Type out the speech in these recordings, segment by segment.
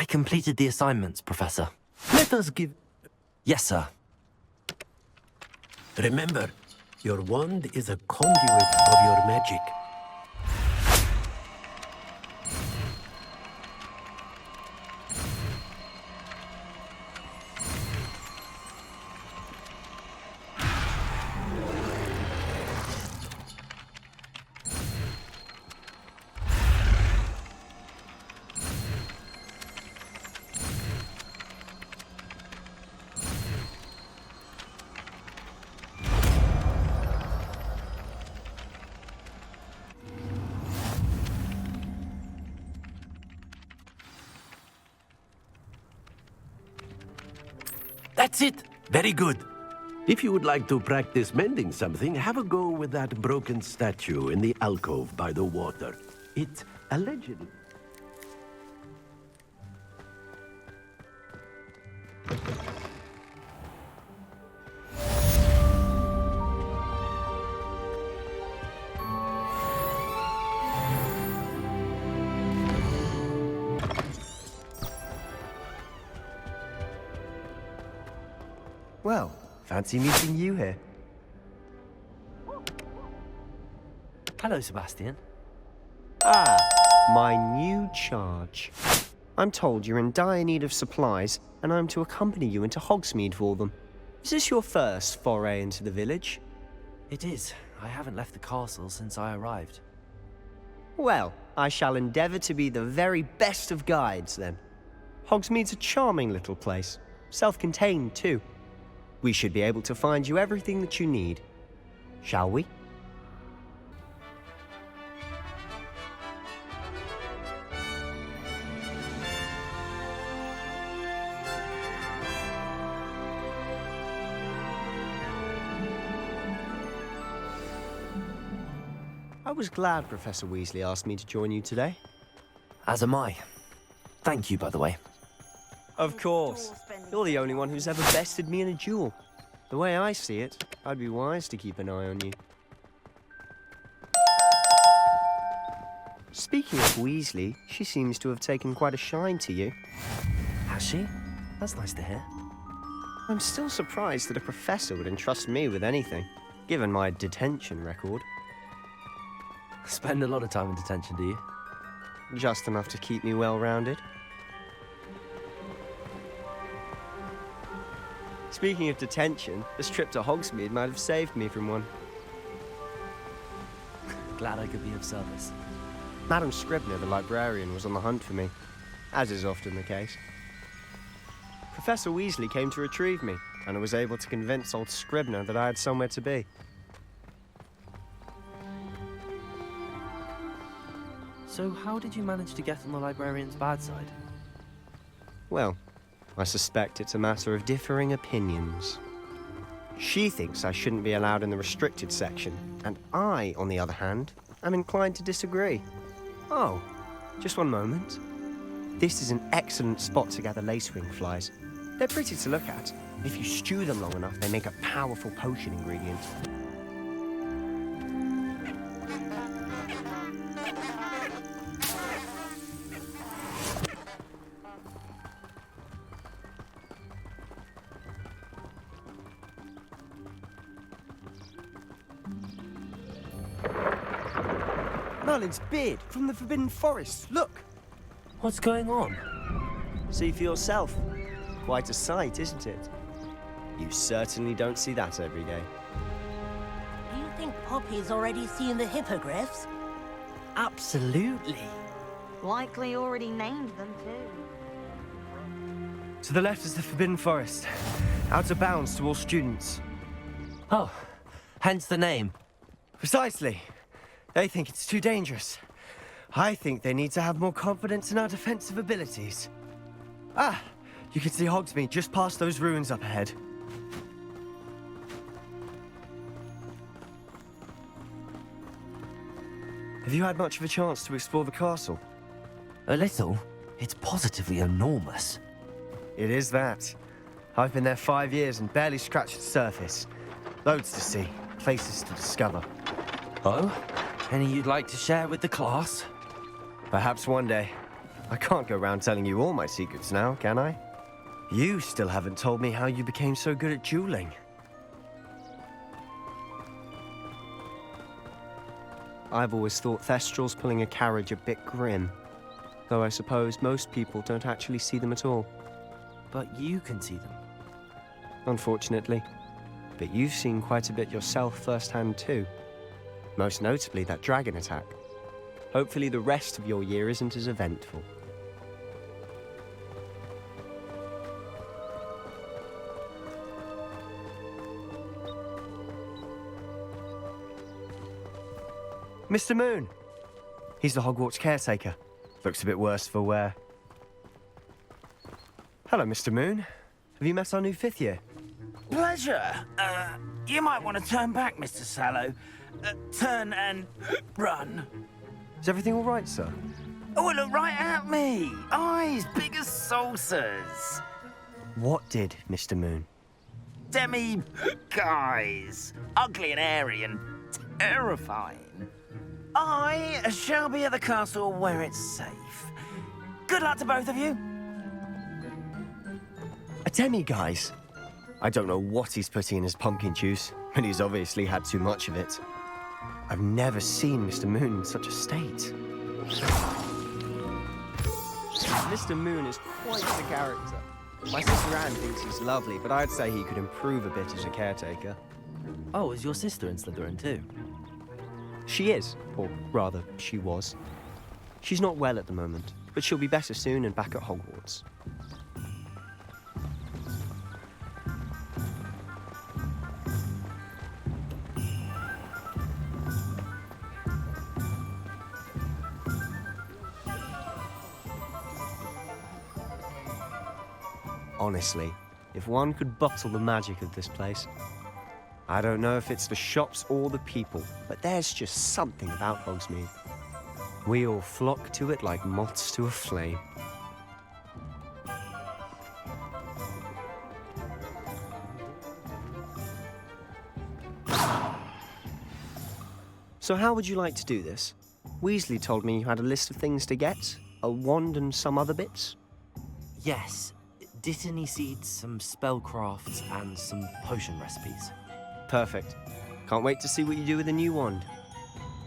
I completed the assignments, Professor. Let us give... Yes, sir. Remember, your wand is a conduit of your magic. That's it! Very good. If you would like to practice mending something, have a go with that broken statue in the alcove by the water. It allegedly... Well, fancy meeting you here. Hello, Sebastian. Ah, my new charge. I'm told you're in dire need of supplies, and I'm to accompany you into Hogsmeade for them. Is this your first foray into the village? It is. I haven't left the castle since I arrived. Well, I shall endeavour to be the very best of guides, then. Hogsmeade's a charming little place. Self-contained, too. We should be able to find you everything that you need. Shall we? I was glad Professor Weasley asked me to join you today. As am I. Thank you, by the way. Of course. You're the only one who's ever bested me in a duel. The way I see it, I'd be wise to keep an eye on you. Speaking of Weasley, she seems to have taken quite a shine to you. Has she? That's nice to hear. I'm still surprised that a professor would entrust me with anything, given my detention record. Spend a lot of time in detention, do you? Just enough to keep me well-rounded. Speaking of detention, this trip to Hogsmeade might have saved me from one. Glad I could be of service. Madam Scribner, the librarian, was on the hunt for me, as is often the case. Professor Weasley came to retrieve me, and I was able to convince old Scribner that I had somewhere to be. So how did you manage to get on the librarian's bad side? Well, I suspect it's a matter of differing opinions. She thinks I shouldn't be allowed in the restricted section, and I, on the other hand, am inclined to disagree. Oh, just one moment. This is an excellent spot to gather lacewing flies. They're pretty to look at. If you stew them long enough, they make a powerful potion ingredient. Merlin's beard from the Forbidden Forest. Look! What's going on? See for yourself. Quite a sight, isn't it? You certainly don't see that every day. Do you think Poppy's already seen the hippogriffs? Absolutely. Likely already named them too. To the left is the Forbidden Forest. Out of bounds to all students. Oh, hence the name. Precisely. They think it's too dangerous. I think they need to have more confidence in our defensive abilities. Ah, you can see Hogsmeade just past those ruins up ahead. Have you had much of a chance to explore the castle? A little. It's positively enormous. It is that. I've been there 5 years and barely scratched the surface. Loads to see, places to discover. Oh? Any you'd like to share with the class? Perhaps one day. I can't go around telling you all my secrets now, can I? You still haven't told me how you became so good at dueling. I've always thought Thestrals pulling a carriage a bit grim, though I suppose most people don't actually see them at all. But you can see them. Unfortunately. But you've seen quite a bit yourself firsthand too. Most notably that dragon attack. Hopefully the rest of your year isn't as eventful. Mr. Moon! He's the Hogwarts caretaker. Looks a bit worse for wear. Hello, Mr. Moon. Have you met our new 5th year? Pleasure. You might want to turn back, Mr. Sallow. Turn and run. Is everything all right, sir? Oh, look right at me. Eyes big as saucers. What did, Mr. Moon? Guys. Ugly and airy and terrifying. I shall be at the castle where it's safe. Good luck to both of you. A demi-guise? I don't know what he's putting in his pumpkin juice, but he's obviously had too much of it. I've never seen Mr. Moon in such a state. Mr. Moon is quite the character. My sister Anne thinks he's lovely, but I'd say he could improve a bit as a caretaker. Oh, is your sister in Slytherin too? She is, or rather, she was. She's not well at the moment, but she'll be better soon and back at Hogwarts. Honestly, if one could bottle the magic of this place. I don't know if it's the shops or the people, but there's just something about Hogsmeade. We all flock to it like moths to a flame. So how would you like to do this? Weasley told me you had a list of things to get, a wand and some other bits. Yes. Dittany seeds, some spellcrafts, and some potion recipes. Perfect. Can't wait to see what you do with the new wand.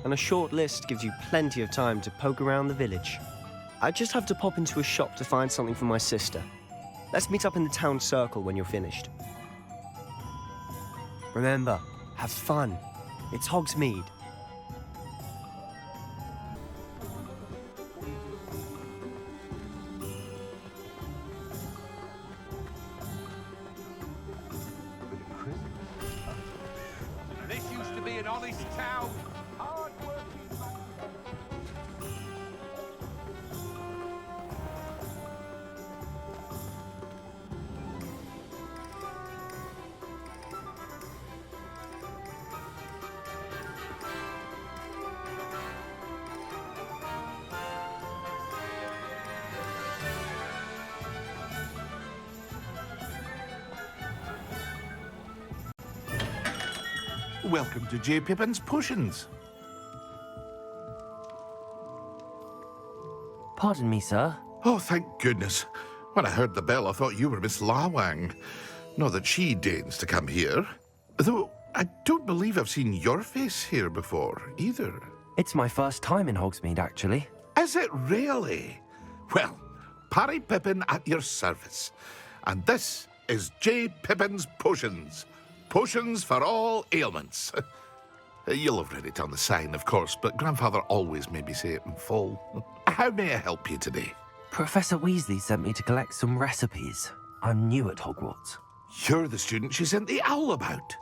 And a short list gives you plenty of time to poke around the village. I just have to pop into a shop to find something for my sister. Let's meet up in the town circle when you're finished. Remember, have fun. It's Hogsmeade. This used to be an honest town. Hard-working. Welcome to J. Pippin's Potions. Pardon me, sir. Oh, thank goodness. When I heard the bell, I thought you were Miss Lawang. Not that she deigns to come here. Though, I don't believe I've seen your face here before, either. It's my first time in Hogsmeade, actually. Is it really? Well, Parry Pippin at your service. And this is J. Pippin's Potions. Potions for all ailments. You'll have read it on the sign, of course, but Grandfather always made me say it in full. How may I help you today? Professor Weasley sent me to collect some recipes. I'm new at Hogwarts. You're the student she sent the owl about.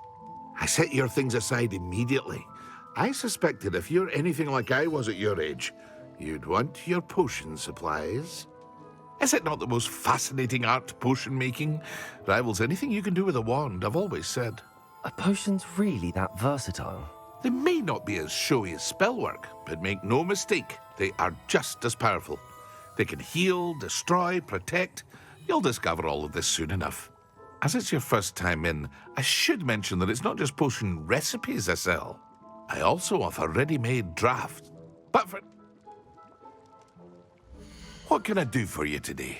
I set your things aside immediately. I suspected if you're anything like I was at your age, you'd want your potion supplies. Is it not the most fascinating art, potion making? Rivals anything you can do with a wand, I've always said. Are potions really that versatile? They may not be as showy as spellwork, but make no mistake, they are just as powerful. They can heal, destroy, protect. You'll discover all of this soon enough. As it's your first time in, I should mention that it's not just potion recipes I sell. I also offer ready-made drafts. But for... What can I do for you today?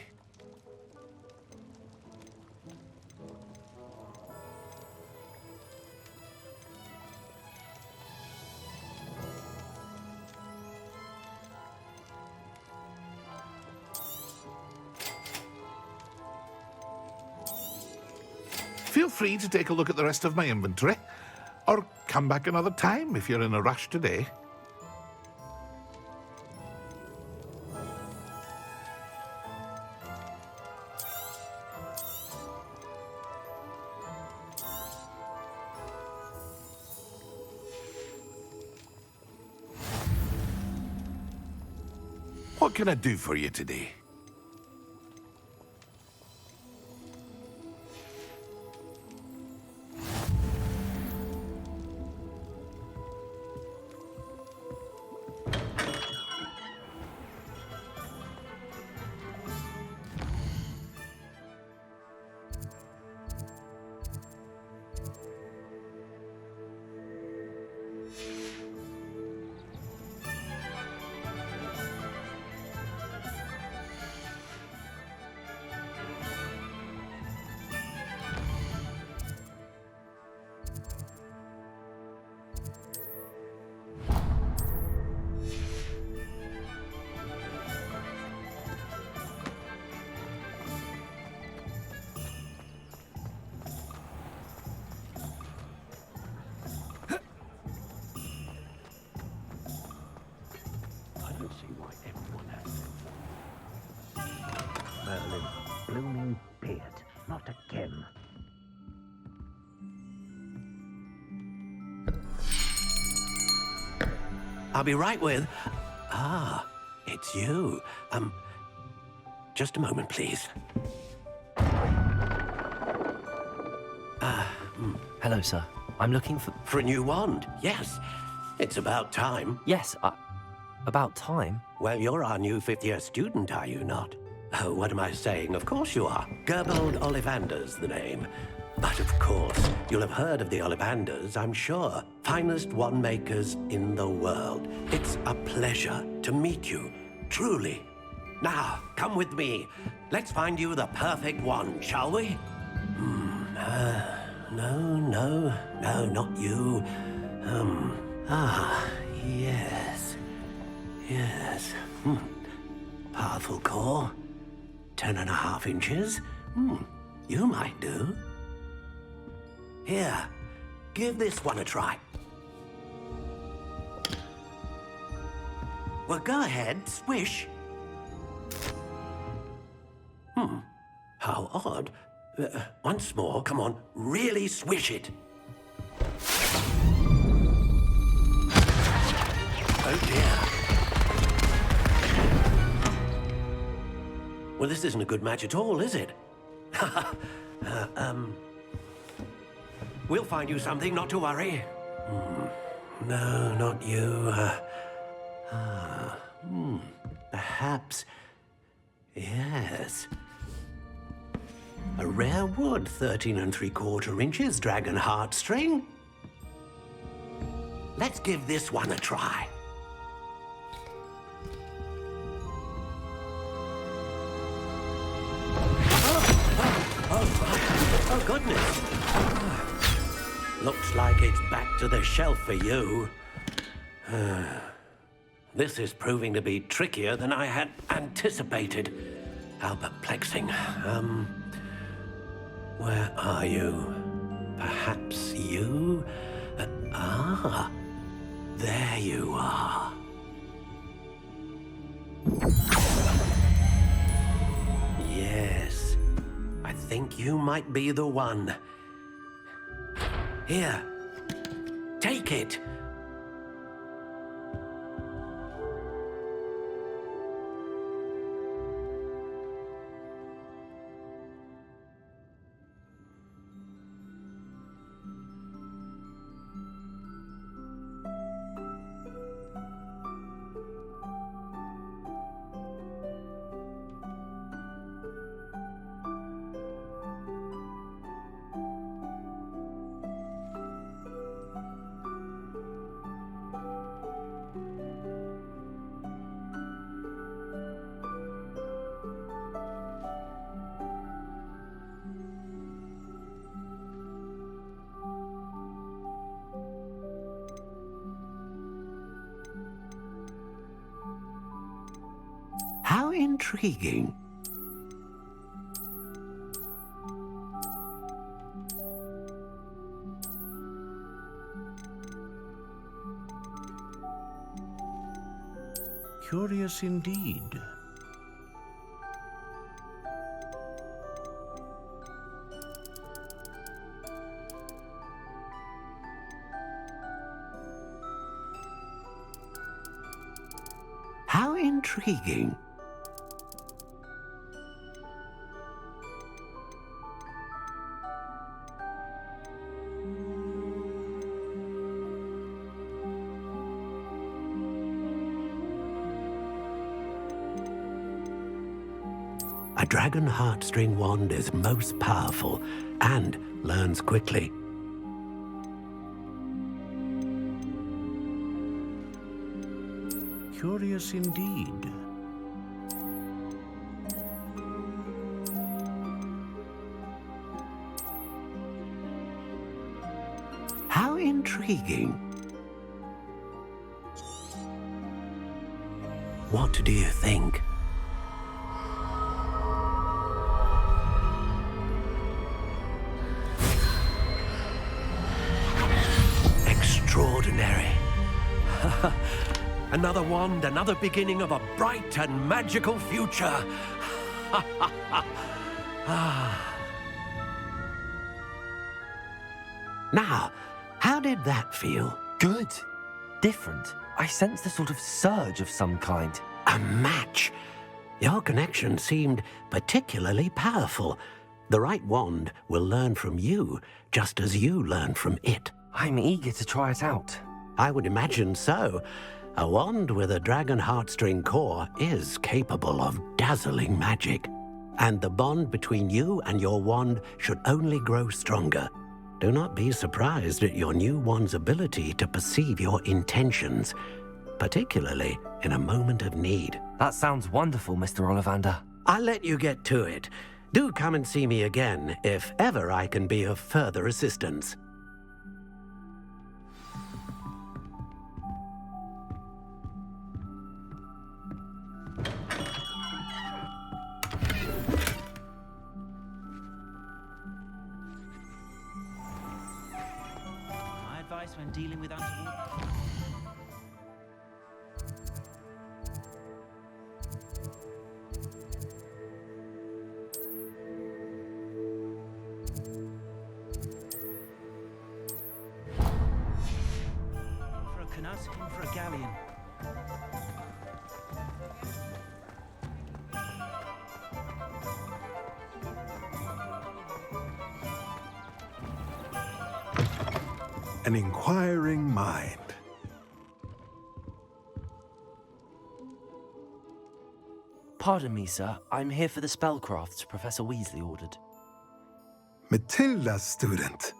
Feel free to take a look at the rest of my inventory, or come back another time if you're in a rush today. What can I do for you today? I don't see why everyone has Merlin, blooming beard, not again. I'll be right with... Ah, it's you. Just a moment, please. Hello, sir. I'm looking for... For a new wand, yes. It's about time. Yes, about time. Well, you're our new fifth-year student, are you not? Oh, what am I saying? Of course you are. Gerbold Ollivander's the name. But of course, you'll have heard of the Ollivanders, I'm sure. Finest wand makers in the world. It's a pleasure to meet you, truly. Now, come with me. Let's find you the perfect wand, shall we? No, not you. Yes. Powerful core. 10.5 inches. You might do. Here, give this one a try. Well, go ahead, swish. How odd. Once more, come on, really swish it. Oh dear. Well, this isn't a good match at all, is it? We'll find you something, not to worry. No, not you. Perhaps... Yes. A rare wood, 13 3/4 inches, dragon heartstring. Let's give this one a try. Oh, goodness. Looks like it's back to the shelf for you. This is proving to be trickier than I had anticipated. How perplexing. Where are you? Perhaps you? There you are. Yes, I think you might be the one. Here, take it. intriguing. Curious indeed. How intriguing. A dragon heartstring wand is most powerful and learns quickly. Curious indeed. How intriguing. What do you think? Extraordinary. Another wand, another beginning of a bright and magical future. Now, how did that feel? Good. Different. I sensed a sort of surge of some kind. A match. Your connection seemed particularly powerful. The right wand will learn from you, just as you learn from it. I'm eager to try it out. I would imagine so. A wand with a dragon heartstring core is capable of dazzling magic. And the bond between you and your wand should only grow stronger. Do not be surprised at your new wand's ability to perceive your intentions, particularly in a moment of need. That sounds wonderful, Mr. Ollivander. I'll let you get to it. Do come and see me again if ever I can be of further assistance. My advice when dealing with untoward... For a canus, in for a galleon. An inquiring mind. Pardon me, sir. I'm here for the spellcrafts Professor Weasley ordered. Matilda's student.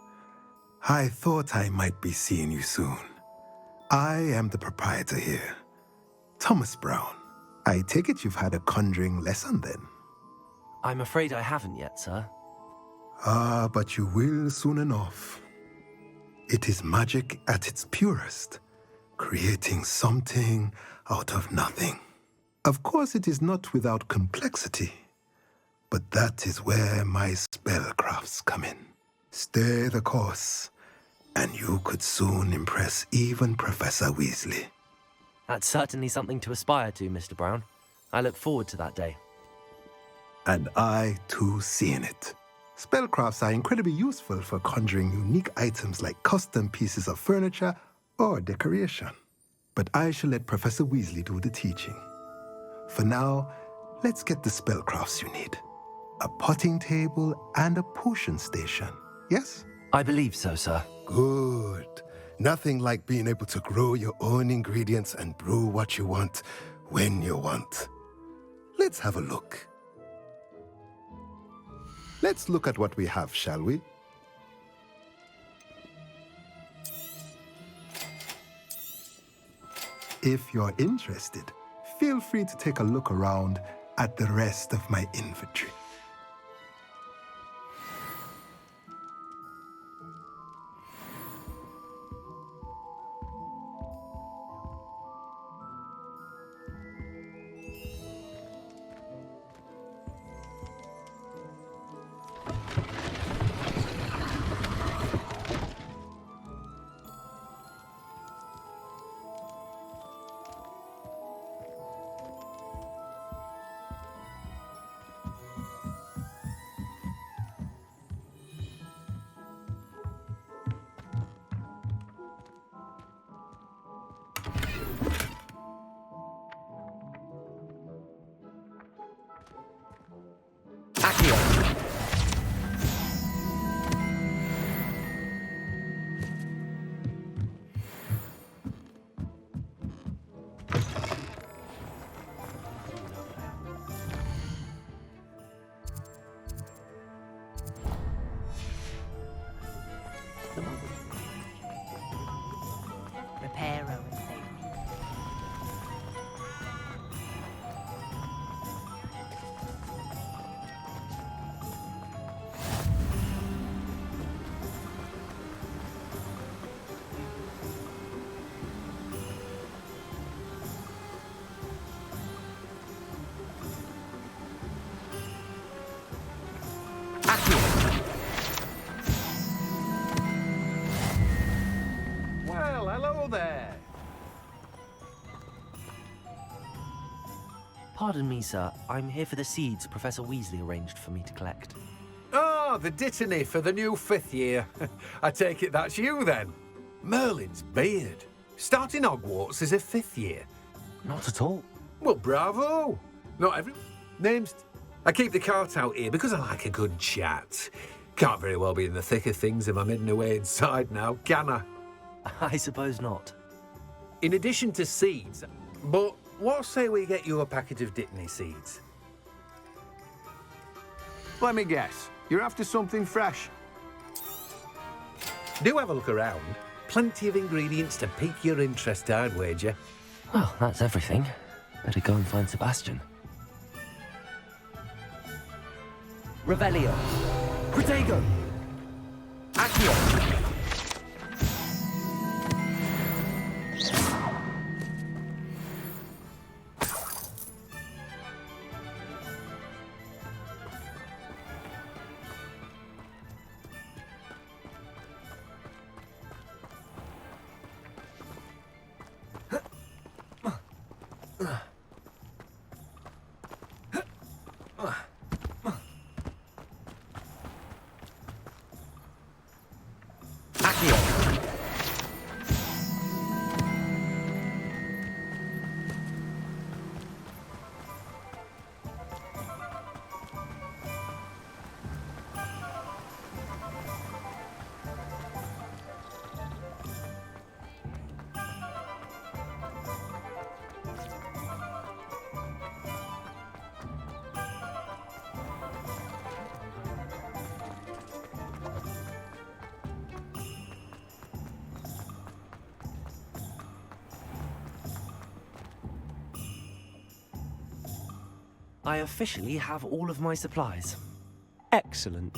I thought I might be seeing you soon. I am the proprietor here, Thomas Brown. I take it you've had a conjuring lesson then? I'm afraid I haven't yet, sir. Ah, but you will soon enough. It is magic at its purest, creating something out of nothing. Of course, it is not without complexity, but that is where my spellcrafts come in. Stay the course, and you could soon impress even Professor Weasley. That's certainly something to aspire to, Mr. Brown. I look forward to that day. And I, too, seeing it. Spellcrafts are incredibly useful for conjuring unique items like custom pieces of furniture or decoration. But I shall let Professor Weasley do the teaching. For now, let's get the spellcrafts you need. A potting table and a potion station, yes? I believe so, sir. Good. Nothing like being able to grow your own ingredients and brew what you want when you want. Let's have a look. Let's look at what we have, shall we? If you're interested, feel free to take a look around at the rest of my inventory. prepare her and save me. Well, hello there. Pardon me, sir. I'm here for the seeds Professor Weasley arranged for me to collect. Oh, the dittany for the new 5th year. I take it that's you then. Merlin's beard. Starting Hogwarts as a 5th year. Not at all. Well, bravo. Not every... Name's... I keep the cart out here because I like a good chat. Can't very well be in the thick of things if I'm hidden away inside now, can I? I suppose not. In addition to seeds, but what say we get you a packet of dittany seeds? Let me guess. You're after something fresh. Do have a look around. Plenty of ingredients to pique your interest, I'd wager. Well, that's everything. Better go and find Sebastian. Revelio. Protego. Accio. I officially have all of my supplies. Excellent.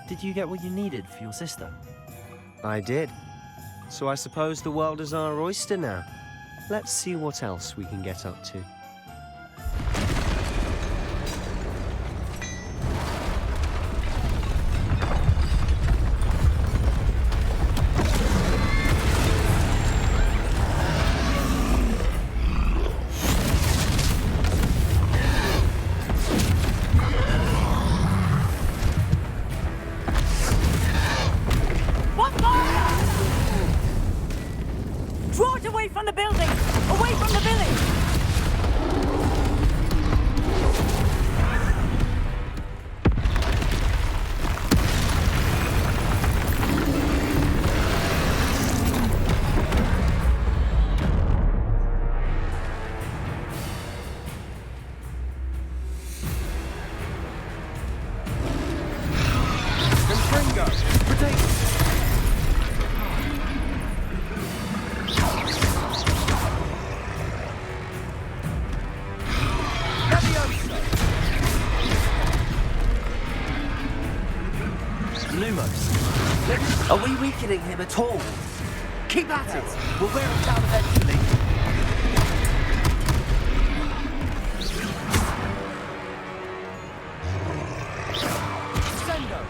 Did you get what you needed for your sister? I did. So I suppose the world is our oyster now. Let's see what else we can get up to. Draw it away from the building! Away from the village! Lumos. Are we weakening him at all? Keep at it. We'll wear him down eventually. Sendo.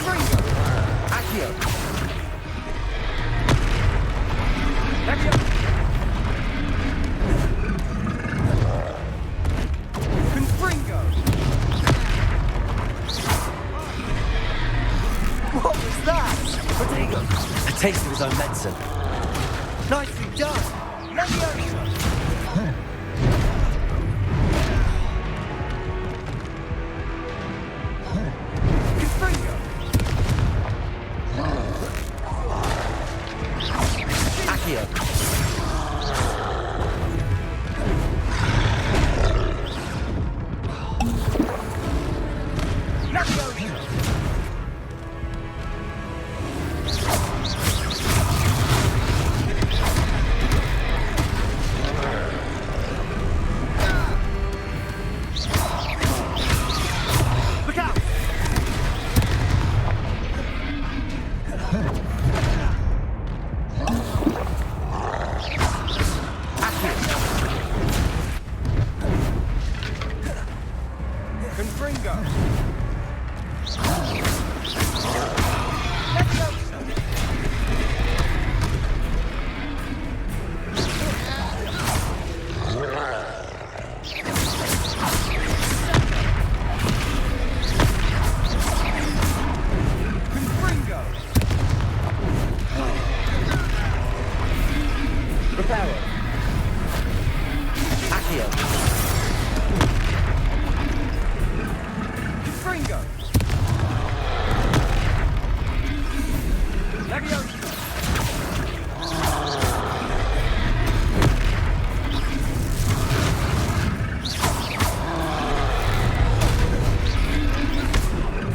Fringo. Accio. Accio. What was that? Protego. A taste of his own medicine. Nicely done. Leviosa. Confringo. Accio.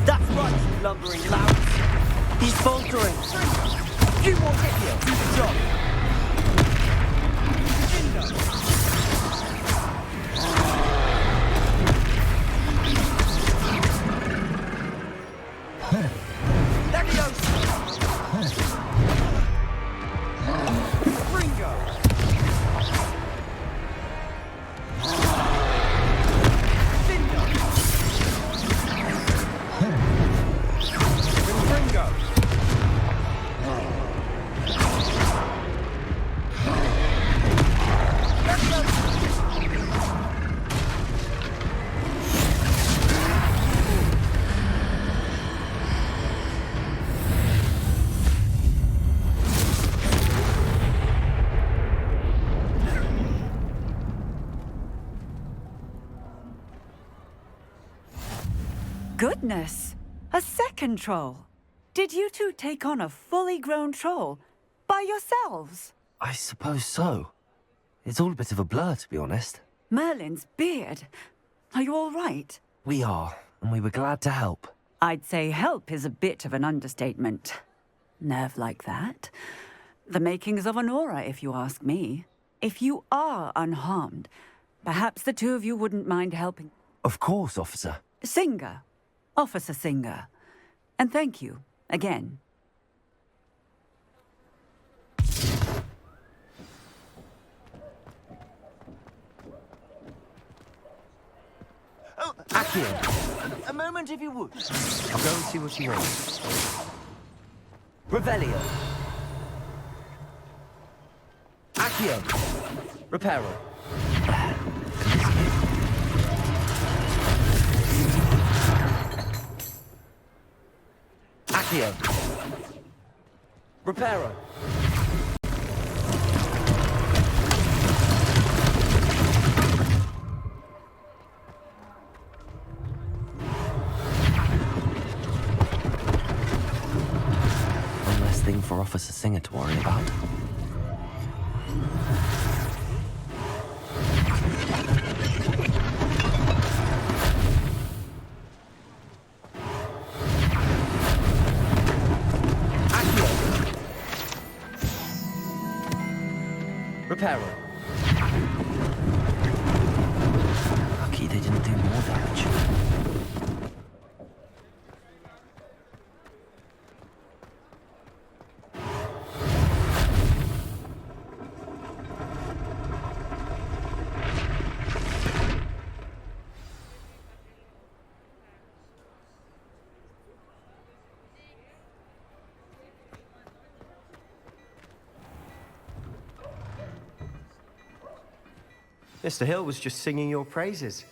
That's right, you lumbering louts. He's faltering. You won't get here. Do the job. Goodness! A second troll! Did you two take on a fully grown troll by yourselves? I suppose so. It's all a bit of a blur, to be honest. Merlin's beard. Are you all right? We are, and we were glad to help. I'd say help is a bit of an understatement. Nerve like that. The makings of an aura, if you ask me. If you are unharmed, perhaps the two of you wouldn't mind helping. Of course, officer. Singer. Officer Singer. And thank you, again. Oh, Accio. A moment, if you would. I'll go and see what you want. Revelio. Accio. Reparo. Accio. Reparo. One less thing for Officer Singer to worry about. Reparo. Lucky they didn't do more damage. Mr. Hill was just singing your praises.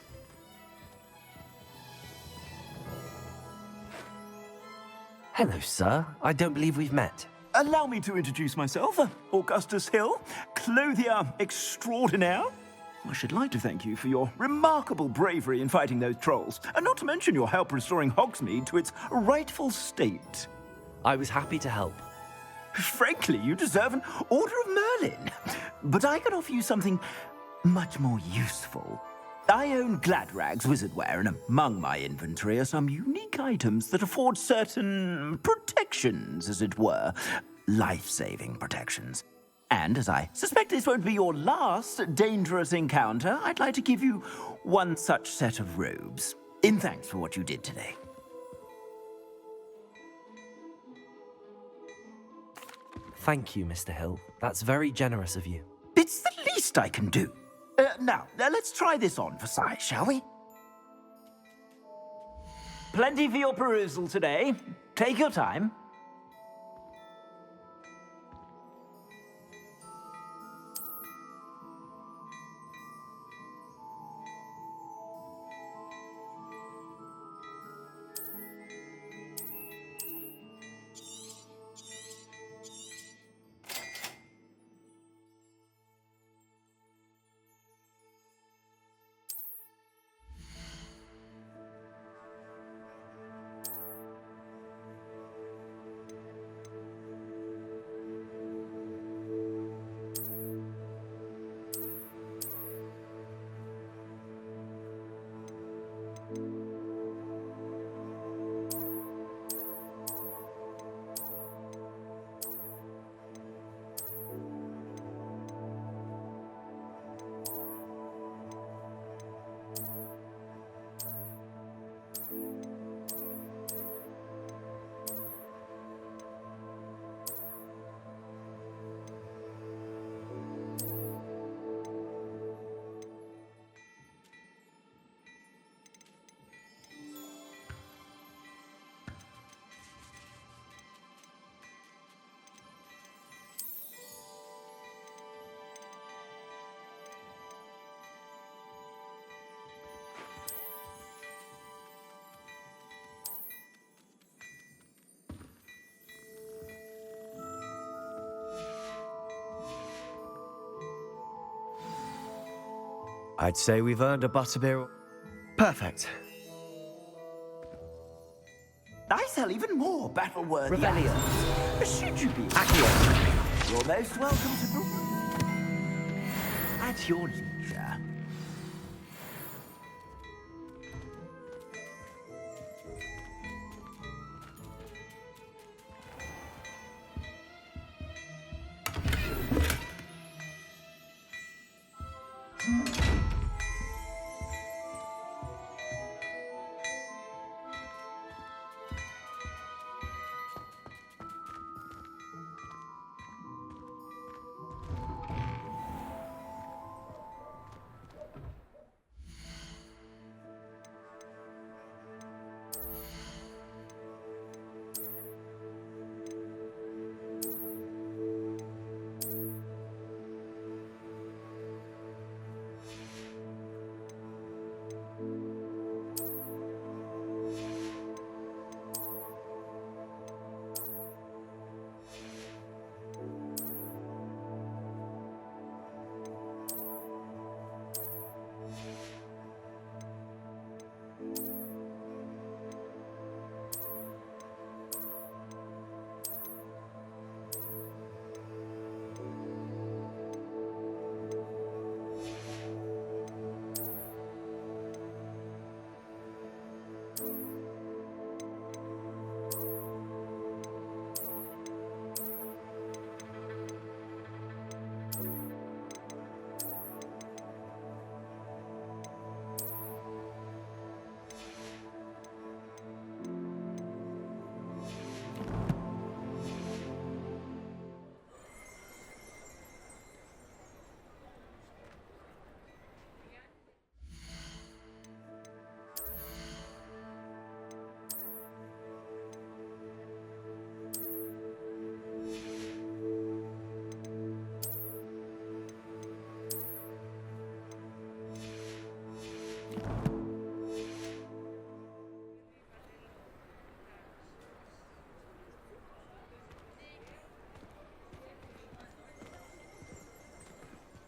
Hello, sir. I don't believe we've met. Allow me to introduce myself, Augustus Hill, clothier extraordinaire. I should like to thank you for your remarkable bravery in fighting those trolls, and not to mention your help restoring Hogsmeade to its rightful state. I was happy to help. Frankly, you deserve an Order of Merlin. But I can offer you something much more useful. I own Gladrag's wizardware, and among my inventory are some unique items that afford certain protections, as it were. Life-saving protections. And as I suspect this won't be your last dangerous encounter, I'd like to give you one such set of robes, in thanks for what you did today. Thank you, Mr. Hill. That's very generous of you. It's the least I can do. Now, let's try this on for size, shall we? Plenty for your perusal today. Take your time. I'd say we've earned a butterbeer. Perfect. I sell even more battle-worthy Rebellion. items. Should you be Accio. You're most welcome to at your leisure.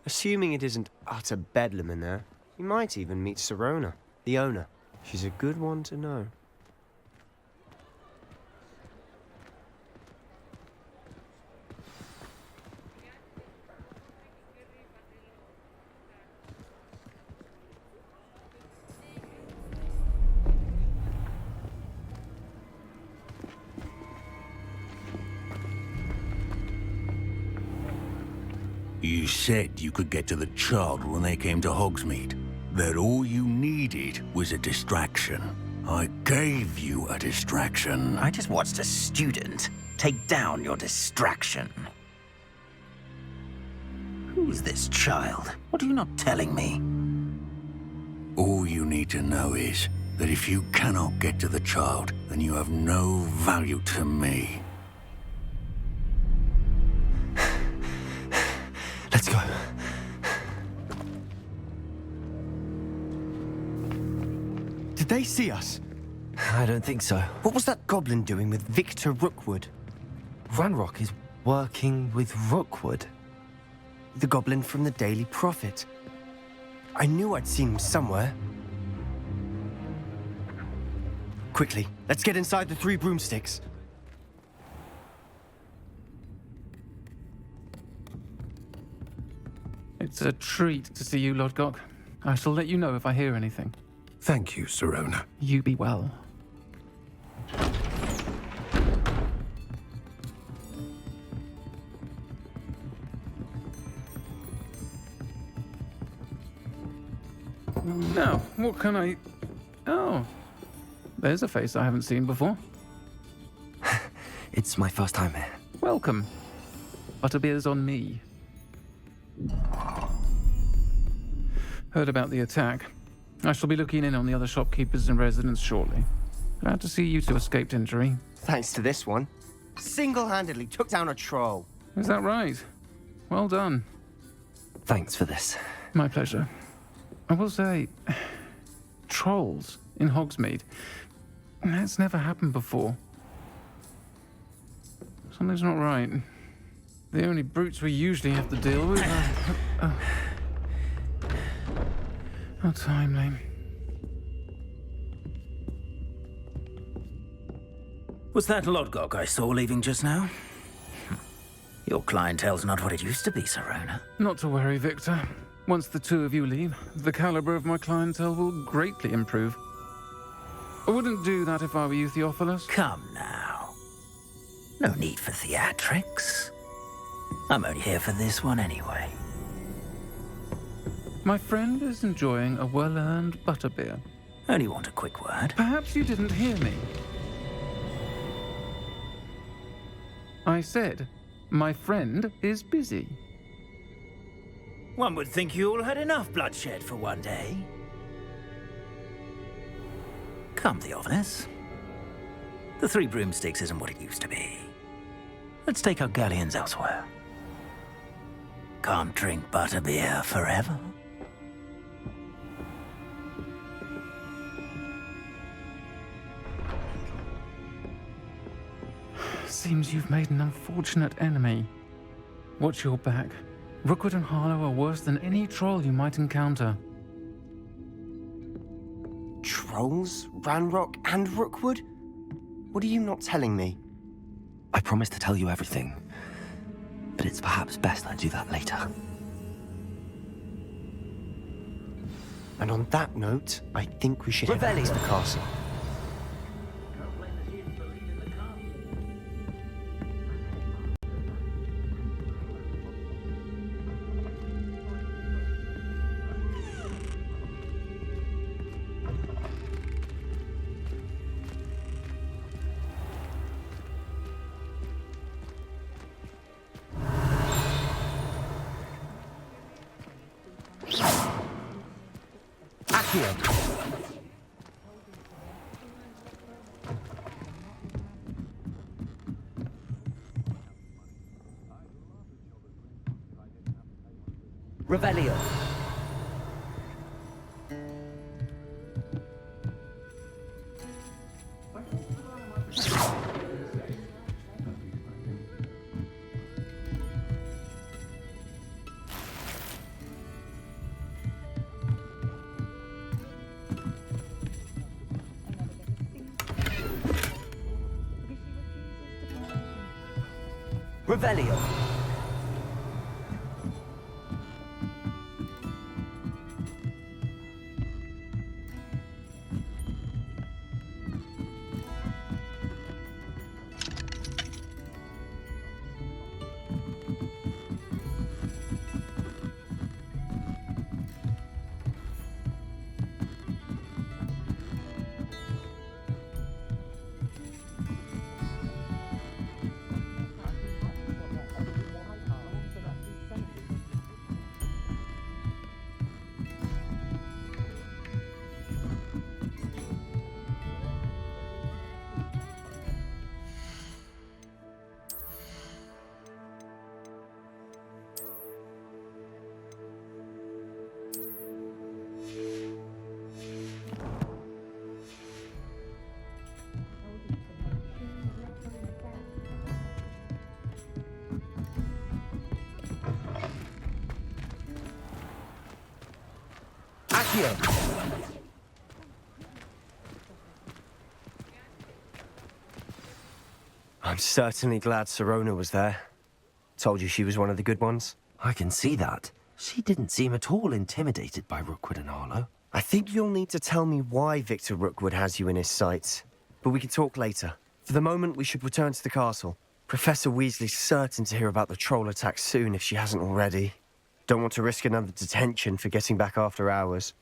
Assuming it isn't utter bedlam in there, you might even meet Sirona, the owner. She's a good one to know. You said you could get to the child when they came to Hogsmeade. That all you needed was a distraction. I gave you a distraction. I just watched a student take down your distraction. Who's this child? What are you not telling me? All you need to know is, that if you cannot get to the child, then you have no value to me. Let's go. Did they see us? I don't think so. What was that goblin doing with Victor Rookwood? Ranrock is working with Rookwood. The goblin from the Daily Prophet. I knew I'd seen him somewhere. Quickly, let's get inside the 3 broomsticks. It's a treat to see you, Lodgok. I shall let you know if I hear anything. Thank you, Sirona. You be well. Now, what can I... Oh, there's a face I haven't seen before. It's my first time here. Welcome. Butterbeer's on me. Heard about the attack. I shall be looking in on the other shopkeepers and residents shortly. Glad to see you two escaped injury. Thanks to this one. Single-handedly took down a troll. Is that right? Well done. Thanks for this. My pleasure. I will say, trolls in Hogsmeade. That's never happened before. Something's not right. The only brutes we usually have to deal with are... How timely. Was that Lodgok I saw leaving just now? Your clientele's not what it used to be, Sirona. Not to worry, Victor. Once the 2 of you leave, the caliber of my clientele will greatly improve. I wouldn't do that if I were you, Theophilus. Come now. No need for theatrics. I'm only here for this one anyway. My friend is enjoying a well-earned butterbeer. Only want a quick word. Perhaps you didn't hear me. I said, my friend is busy. One would think you all had enough bloodshed for one day. Come, Theophilus. The 3 broomsticks isn't what it used to be. Let's take our galleons elsewhere. Can't drink butterbeer forever. Seems you've made an unfortunate enemy. Watch your back. Rookwood and Harlow are worse than any troll you might encounter. Trolls? Ranrock and Rookwood? What are you not telling me? I promise to tell you everything, but it's perhaps best I do that later. And on that note, I think we should head back to the castle. Revelio. Revelio. Accio! I'm certainly glad Sirona was there. Told you she was one of the good ones. I can see that. She didn't seem at all intimidated by Rookwood and Arlo. I think you'll need to tell me why Victor Rookwood has you in his sights. But we can talk later. For the moment, we should return to the castle. Professor Weasley's certain to hear about the troll attack soon if she hasn't already. Don't want to risk another detention for getting back after hours.